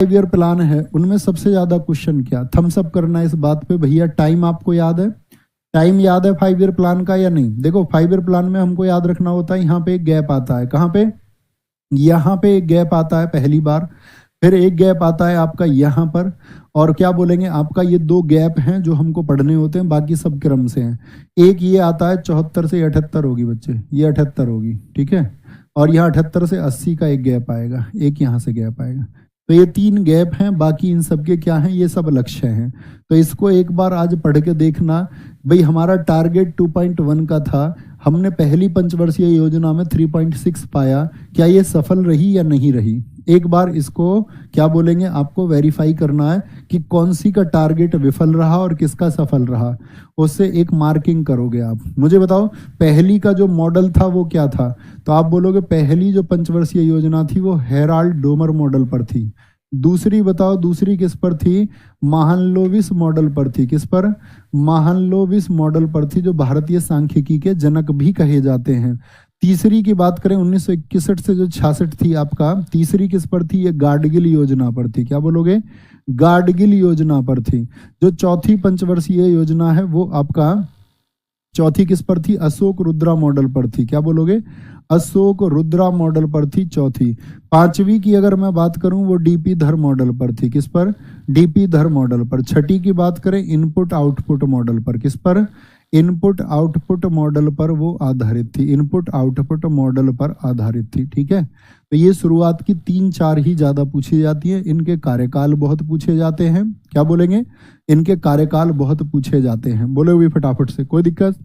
5 year plan है उनमें सबसे ज्यादा क्वेश्चन क्या, थम्स अप करना इस बात पे भैया टाइम आपको याद है, टाइम याद है 5 ईयर प्लान का या नहीं। देखो 5 ईयर प्लान में हमको याद रखना होता है यहाँ पे एक गैप आता है, कहाँ पे, यहाँ पे एक गैप आता है पहली बार, फिर एक गैप आता है आपका यहाँ पर, और क्या बोलेंगे आपका ये 2 गैप हैं जो हमको पढ़ने होते हैं, बाकी सब क्रम से हैं। एक ये आता है 74 से 78 होगी बच्चे, ये 78 होगी, ठीक है, और यहाँ 78 से 80 का एक गैप आएगा, एक यहाँ से गैप आएगा। तो ये 3 गैप हैं, बाकी इन सब के क्या हैं, ये सब लक्ष्य हैं। तो इसको एक बार आज पढ़ के देखना। भाई हमारा टारगेट 2.1 का था, हमने पहली पंचवर्षीय योजना में 3.6 पाया, क्या ये सफल रही या नहीं रही। एक बार इसको क्या बोलेंगे आपको वेरीफाई करना है कि कौन सी का टारगेट विफल रहा और किसका सफल रहा, उससे एक मार्किंग करोगे आप। मुझे बताओ पहली का जो मॉडल था वो क्या था, तो आप बोलोगे पहली जो पंचवर्षीय योजना थी वो हेराल्ड डोमर मॉडल पर थी। दूसरी बताओ, दूसरी किस पर थी, महालनोबिस मॉडल पर थी। किस पर, महालनोबिस मॉडल पर थी, जो भारतीय सांख्यिकी के जनक भी कहे जाते हैं। तीसरी की बात करें 1961 से जो 66 थी आपका, तीसरी किस पर थी, ये गाडगिल योजना पर थी। क्या बोलोगे, गाडगिल योजना पर थी। जो चौथी पंचवर्षीय योजना है वो आपका चौथी किस पर थी, अशोक रुद्रा मॉडल पर थी। क्या बोलोगे, अशोक रुद्रा मॉडल पर थी चौथी। पांचवी की अगर मैं बात करूं वो डीपी धर मॉडल पर थी। किस पर, डीपी धर मॉडल पर। छठी की बात करें इनपुट आउटपुट मॉडल पर। किस पर, इनपुट आउटपुट मॉडल पर वो आधारित थी, इनपुट आउटपुट मॉडल पर आधारित थी। ठीक है, तो ये शुरुआत की 3-4 ही ज्यादा पूछी जाती है, इनके कार्यकाल बहुत पूछे जाते हैं। क्या बोलेंगे, इनके कार्यकाल बहुत पूछे जाते हैं। बोले हुए फटाफट से, कोई दिक्कत।